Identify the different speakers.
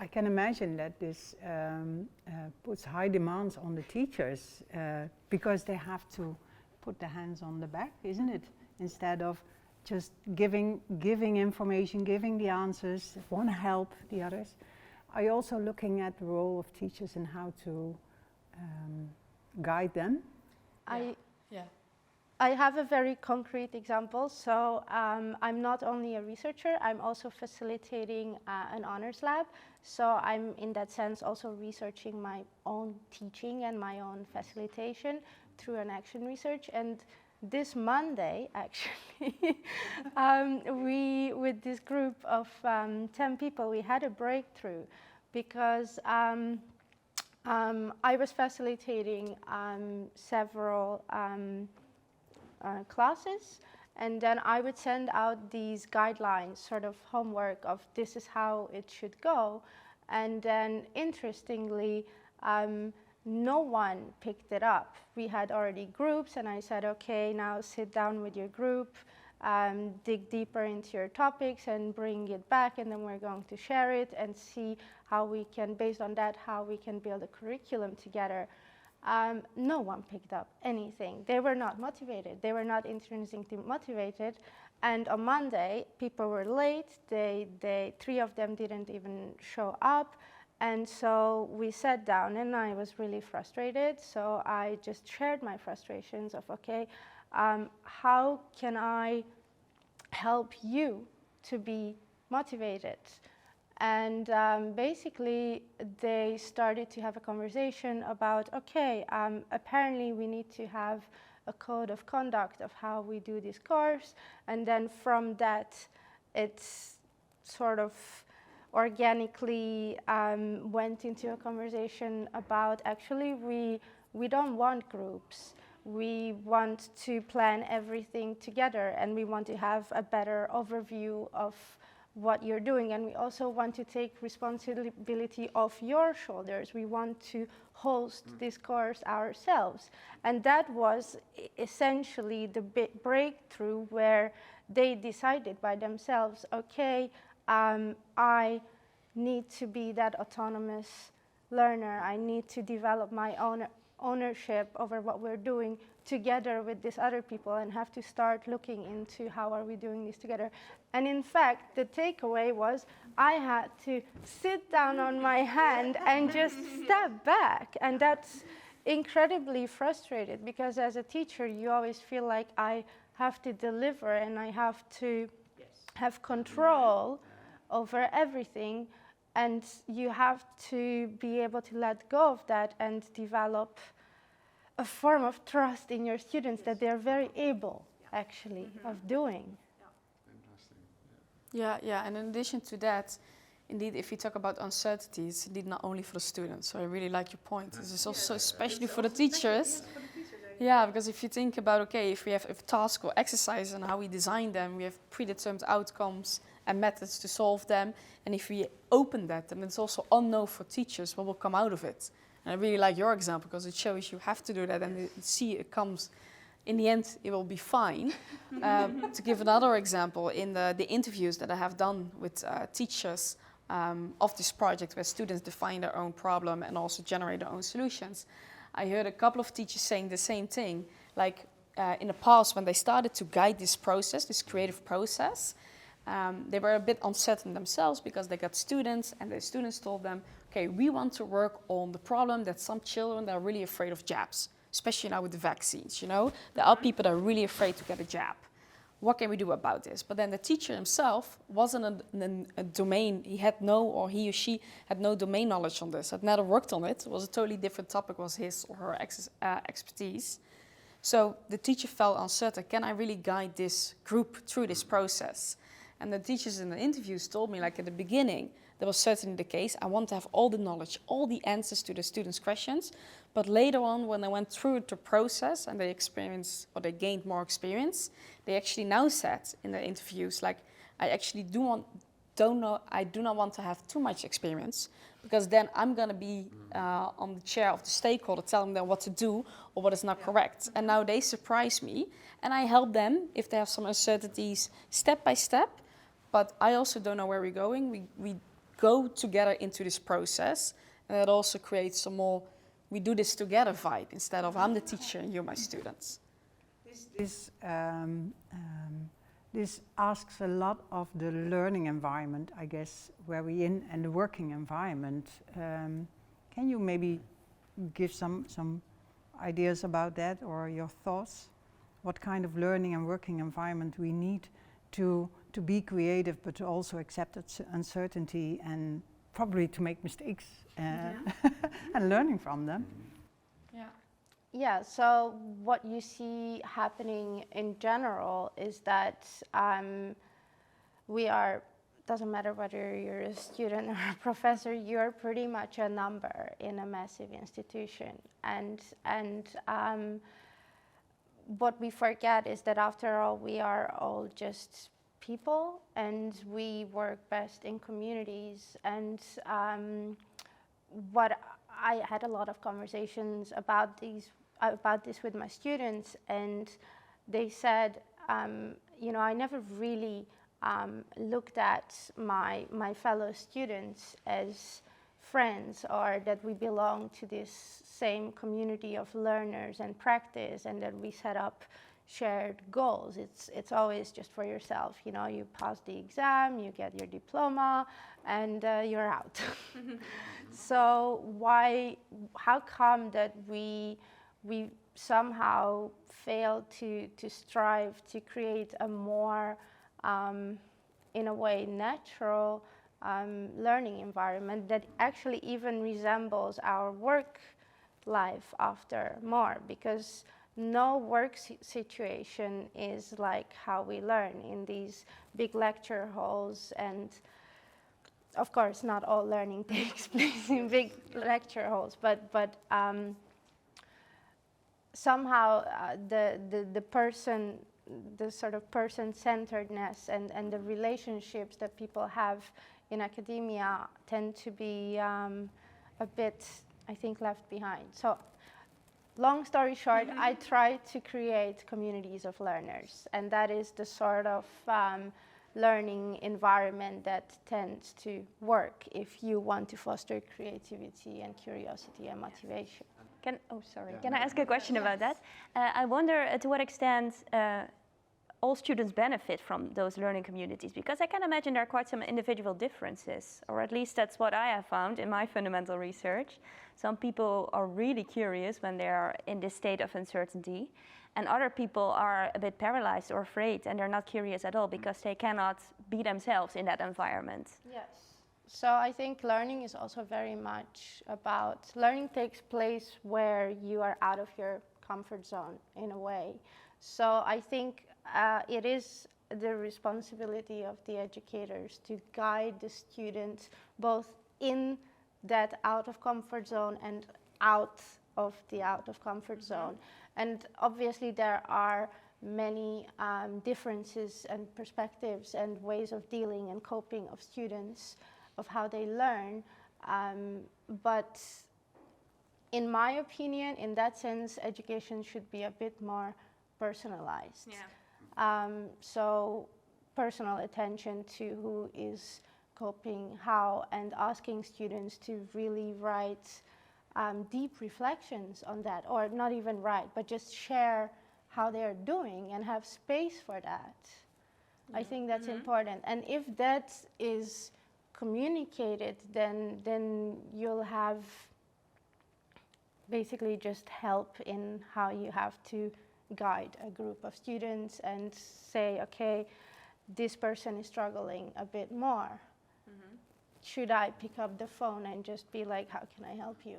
Speaker 1: I can imagine that this puts high demands on the teachers because they have to put their hands on the back, isn't it? Instead of just giving information, giving the answers, want to help the others. Are you also looking at the role of teachers and how to guide them?
Speaker 2: I have a very concrete example. So I'm not only a researcher, I'm also facilitating an honors lab. So I'm in that sense also researching my own teaching and my own facilitation through an action research. And this Monday, actually, we, with this group of 10 people, we had a breakthrough because I was facilitating several classes, and then I would send out these guidelines, sort of homework of this is how it should go. And then interestingly, no one picked it up. We had already groups, and I said, okay, now sit down with your group, dig deeper into your topics and bring it back, and then we're going to share it and see how we can, based on that, how we can build a curriculum together. No one picked up anything. They were not motivated. They were not intrinsically motivated. And on Monday, people were late. Three of them didn't even show up. And so we sat down, and I was really frustrated. So I just shared my frustrations of, okay, how can I help you to be motivated? And basically, they started to have a conversation about, okay, apparently we need to have a code of conduct of how we do this course. And then from that, it's sort of organically went into a conversation about, actually, we don't want groups. We want to plan everything together, and we want to have a better overview of what you're doing, and we also want to take responsibility off your shoulders. We want to host this course ourselves. And that was essentially the breakthrough where they decided by themselves, okay, I need to be that autonomous learner. I need to develop my own ownership over what we're doing together with these other people, and have to start looking into how are we doing this together. And in fact, the takeaway was I had to sit down on my hand and just step back. And that's incredibly frustrating, because as a teacher, you always feel like I have to deliver and I have to have control over everything. And you have to be able to let go of that and develop a form of trust in your students that they're very able, actually, of doing.
Speaker 3: Yeah, and in addition to that, indeed, if you talk about uncertainties, indeed not only for the students, so I really like your point. This is also especially for the teachers. Yeah, because if you think about, okay, if we have a task or exercise and how we design them, we have predetermined outcomes and methods to solve them. And if we open that, then it's also unknown for teachers what will come out of it. And I really like your example, because it shows you have to do that, and see it comes. In the end, it will be fine. To give another example, in the interviews that I have done with teachers of this project, where students define their own problem and also generate their own solutions, I heard a couple of teachers saying the same thing. Like in the past, when they started to guide this process, this creative process, they were a bit uncertain themselves, because they got students, and the students told them, okay, we want to work on the problem that some children that are really afraid of jabs, especially now with the vaccines, you know? There are people that are really afraid to get a jab. What can we do about this? But then the teacher himself wasn't a domain, he or she had no domain knowledge on this, had never worked on it. It was a totally different topic, was his or her expertise. So the teacher felt uncertain, can I really guide this group through this process? And the teachers in the interviews told me, like at the beginning, that was certainly the case. I want to have all the knowledge, all the answers to the students' questions. But later on, when I went through the process and they experienced, or they gained more experience, they actually now said in the interviews, like, I actually do not want to have too much experience, because then I'm going to be on the chair of the stakeholder, telling them what to do or what is not correct. And now they surprise me, and I help them if they have some uncertainties step by step. But I also don't know where we're going. go together into this process, and it also creates some more we do this together vibe instead of I'm the teacher and you're my students.
Speaker 1: This asks a lot of the learning environment, I guess, where we're in, and the working environment. Can you maybe give some ideas about that, or your thoughts? What kind of learning and working environment we need to be creative, but to also accept uncertainty and probably to make mistakes and learning from them.
Speaker 2: Yeah, so what you see happening in general is that doesn't matter whether you're a student or a professor, you're pretty much a number in a massive institution. And what we forget is that after all, we are all just people, and we work best in communities. And what I had a lot of conversations about this with my students, and they said, I never really looked at my fellow students as friends, or that we belong to this same community of learners and practice, and that we set up shared goals. It's always just for yourself. You pass the exam, you get your diploma, and you're out. So how come that we somehow fail to strive to create a more, in a way, natural learning environment that actually even resembles our work life after more? Because no work situation is like how we learn in these big lecture halls, and of course not all learning takes place in big lecture halls, but somehow the sort of person-centeredness and the relationships that people have in academia tend to be a bit, I think, left behind. So long story short, I try to create communities of learners, and that is the sort of learning environment that tends to work if you want to foster creativity and curiosity and motivation.
Speaker 4: Can I ask a question about that? I wonder to what extent all students benefit from those learning communities, because I can imagine there are quite some individual differences, or at least that's what I have found in my fundamental research. Some people are really curious when they are in this state of uncertainty, and other people are a bit paralyzed or afraid, and they're not curious at all because they cannot be themselves in that environment.
Speaker 2: Yes. So I think learning is also very much about, learning takes place where you are out of your comfort zone in a way. So I think it is the responsibility of the educators to guide the students both in that out of comfort zone and out of comfort zone. And obviously there are many differences and perspectives and ways of dealing and coping of students, of how they learn. But in my opinion, in that sense, education should be a bit more personalized. So personal attention to who is coping how, and asking students to really write deep reflections on that, or not even write, but just share how they're doing and have space for that. I think that's important. And if that is communicated, then you'll have basically just help in how you have to guide a group of students and say, okay, this person is struggling a bit more. Should I pick up the phone and just be like, how can I help you?